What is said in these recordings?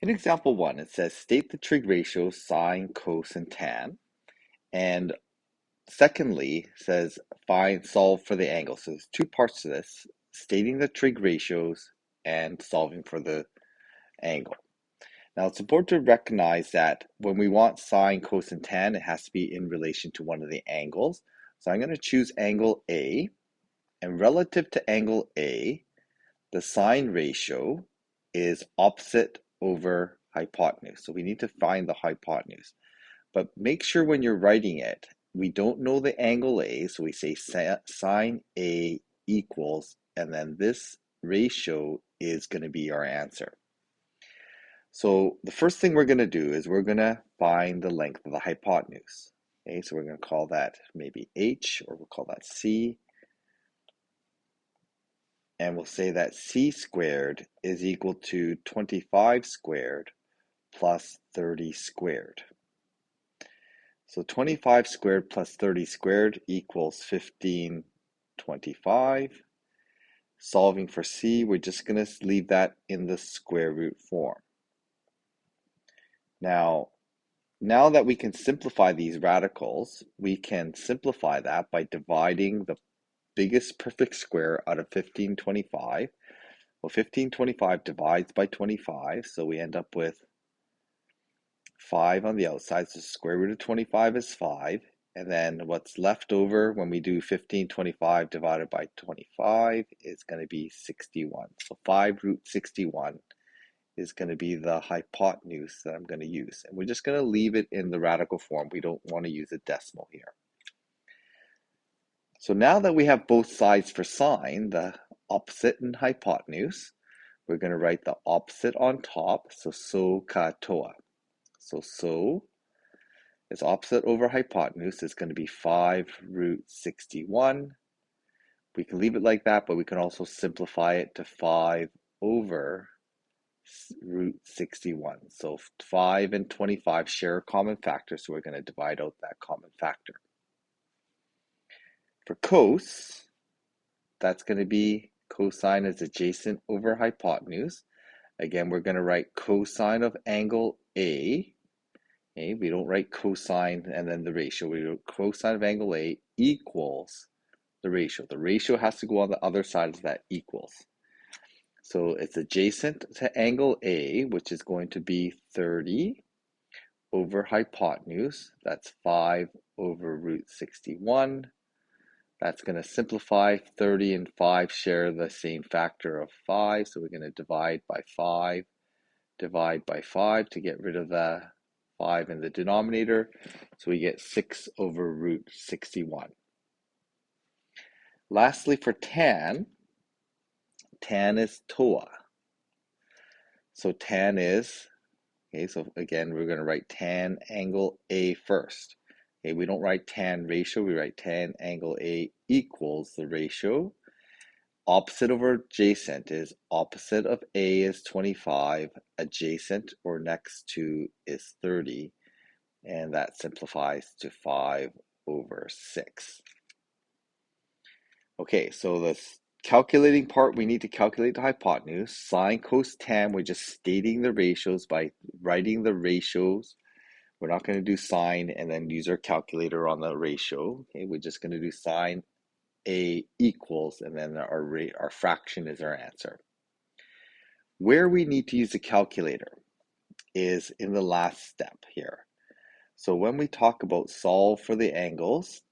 In example 1, it says state the trig ratios sine, cos, and tan. And secondly, it says solve for the angle. So there's two parts to this, stating the trig ratios and solving for the angle. Now it's important to recognize that when we want sine, cos, and tan, it has to be in relation to one of the angles. So I'm going to choose angle A, and relative to angle A, the sine ratio is opposite over hypotenuse. So we need to find the hypotenuse. But make sure when you're writing it, we don't know the angle A, so we say sine A equals, and then this ratio is going to be our answer. So the first thing we're going to do is we're going to find the length of the hypotenuse. Okay, so we're going to call that maybe H, or we'll call that C. And we'll say that C squared is equal to 25 squared plus 30 squared. So 25 squared plus 30 squared equals 1525. Solving for C, we're just going to leave that in the square root form. Now that we can simplify these radicals, we can simplify that by dividing the biggest perfect square out of 1525. Well, 1525 divides by 25, so we end up with 5 on the outside, so the square root of 25 is 5. And then what's left over when we do 1525 divided by 25 is going to be 61. So 5 root 61 is going to be the hypotenuse that I'm going to use. And we're just going to leave it in the radical form. We don't want to use a decimal here. So now that we have both sides for sine, the opposite and hypotenuse, we're going to write the opposite on top. So katoa. So is opposite over hypotenuse is going to be 5 root 61. We can leave it like that, but we can also simplify it to 5 over root 61. So 5 and 25 share a common factor, so we're going to divide out that common factor. For cos, that's going to be cosine is adjacent over hypotenuse. Again, we're going to write cosine of angle A. Okay, we don't write cosine and then the ratio. We write cosine of angle A equals the ratio. The ratio has to go on the other side of that equals. So it's adjacent to angle A, which is going to be 30 over hypotenuse. That's 5 over root 61. That's going to simplify. 30 and 5 share the same factor of 5. So we're going to divide by 5 to get rid of the 5 in the denominator. So we get 6 over root 61. Lastly, for tan is toa. So tan is, okay, so again, we're going to write tan angle A first. Okay, we don't write tan ratio, we write tan angle A equals the ratio. Opposite over adjacent is opposite of A is 25, adjacent or next to is 30, and that simplifies to 5 over 6. Okay, so this calculating part, we need to calculate the hypotenuse. Sine, cos, tan, we're just stating the ratios by writing the ratios. We're not going to do sine and then use our calculator on the ratio. Okay, we're just going to do sine A equals, and then our fraction is our answer. Where we need to use the calculator is in the last step here. So when we talk about solve for the angles,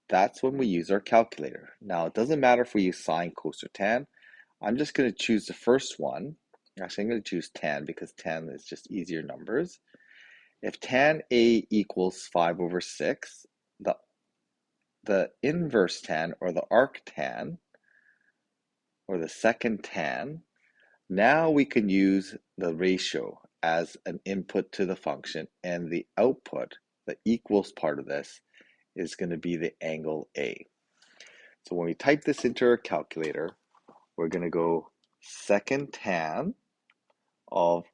that's when we use our calculator. Now, it doesn't matter if we use sine, cos, or tan. I'm just going to choose the first one. Actually, I'm going to choose tan because tan is just easier numbers. If tan A equals 5 over 6, the inverse tan or the arctan or the second tan, now we can use the ratio as an input to the function, and the output, the equals part of this, is going to be the angle A. So when we type this into our calculator, we're going to go second tan of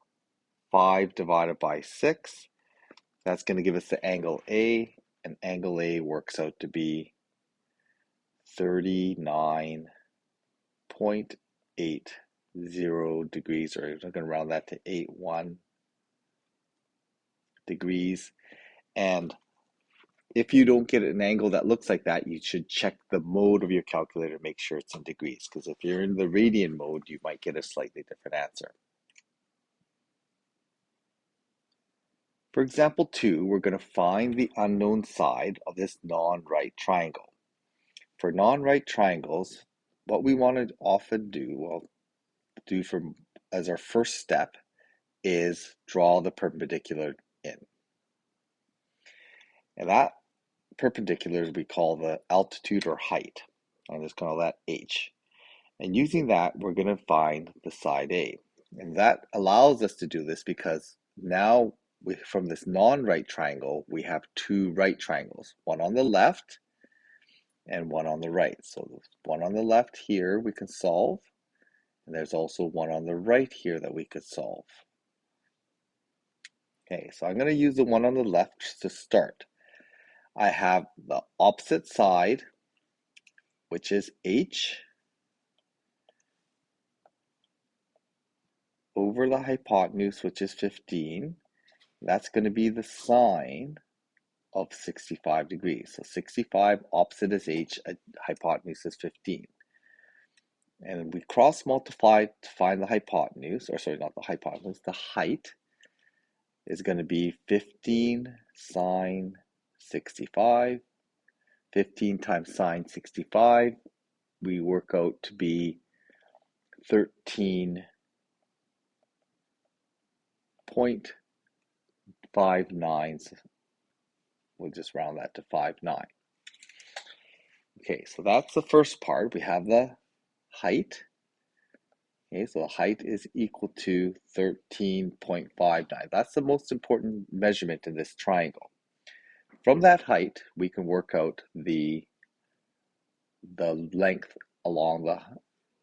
5 divided by 6. That's going to give us the angle A, and angle A works out to be 39.80 degrees, or I'm going to round that to 81. degrees. And if you don't get an angle that looks like that, you should check the mode of your calculator, make sure it's in degrees, because if you're in the radian mode, you might get a slightly different answer. For example 2, we're going to find the unknown side of this non-right triangle. For non-right triangles, what we want to often do, as our first step, is draw the perpendicular in. And that perpendicular we call the altitude or height. I'm just call that H. And using that, we're going to find the side A. And that allows us to do this because now from this non-right triangle, we have two right triangles, one on the left and one on the right. So the one on the left here we can solve, and there's also one on the right here that we could solve. Okay, so I'm going to use the one on the left to start. I have the opposite side, which is H, over the hypotenuse, which is 15. That's going to be the sine of 65 degrees. So 65 opposite is H, hypotenuse is 15. And we cross multiply to find the hypotenuse, or sorry, not the hypotenuse, the height is going to be 15 sine 65. 15 times sine 65, we work out to be 13.59. We'll just round that to 59. Okay, so that's the first part. We have the height. Okay, so the height is equal to 13.59. That's the most important measurement in this triangle. From that height, we can work out the length along the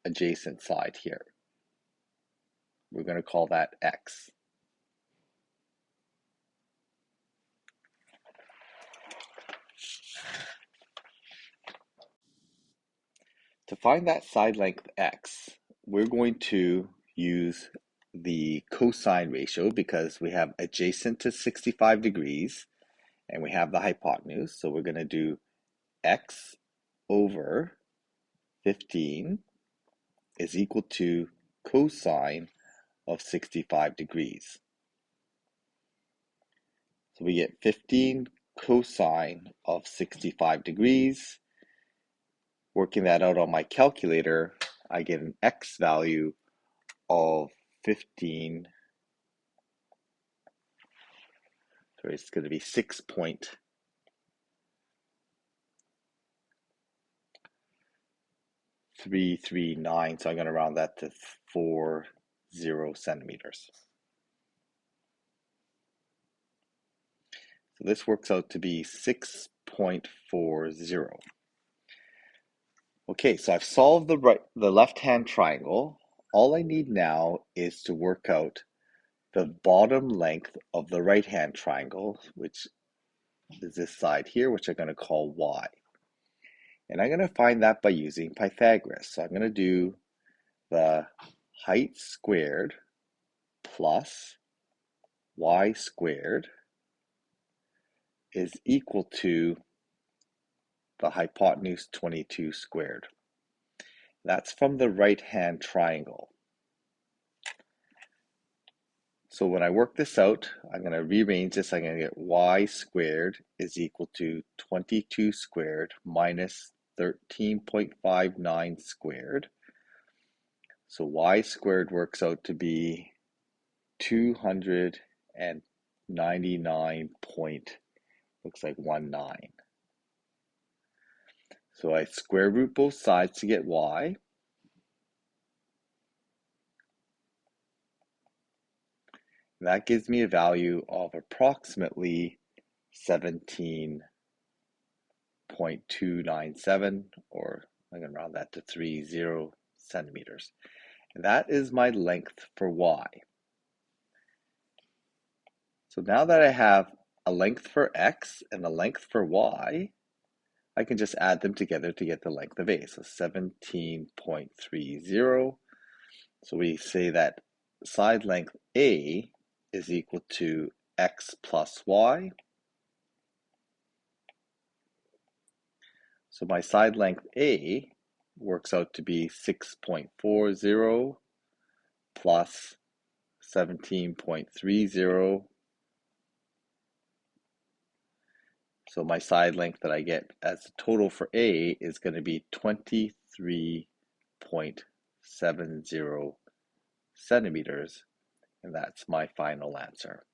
adjacent side here. We're going to call that x. To find that side length x, we're going to use the cosine ratio because we have adjacent to 65 degrees and we have the hypotenuse. So we're going to do x over 15 is equal to cosine of 65 degrees. So we get 15 cosine of 65 degrees. Working that out on my calculator, I get an x value of 15. So it's going to be 6.339. So I'm going to round that to 40 centimeters. So this works out to be 6.40. Okay, so I've solved the left-hand triangle. All I need now is to work out the bottom length of the right-hand triangle, which is this side here, which I'm going to call y. And I'm going to find that by using Pythagoras. So I'm going to do the height squared plus y squared is equal to the hypotenuse 22 squared. That's from the right-hand triangle. So when I work this out, I'm going to rearrange this. I'm going to get y squared is equal to 22 squared minus 13.59 squared. So y squared works out to be 299 looks like 19. So I square root both sides to get y. And that gives me a value of approximately 17.297, or I'm going to round that to 30 centimeters. And that is my length for y. So now that I have a length for x and a length for y, I can just add them together to get the length of A. So 17.30. So we say that side length A is equal to x plus y. So my side length A works out to be 6.40 plus 17.30. So my side length that I get as a total for A is going to be 23.70 centimeters, and that's my final answer.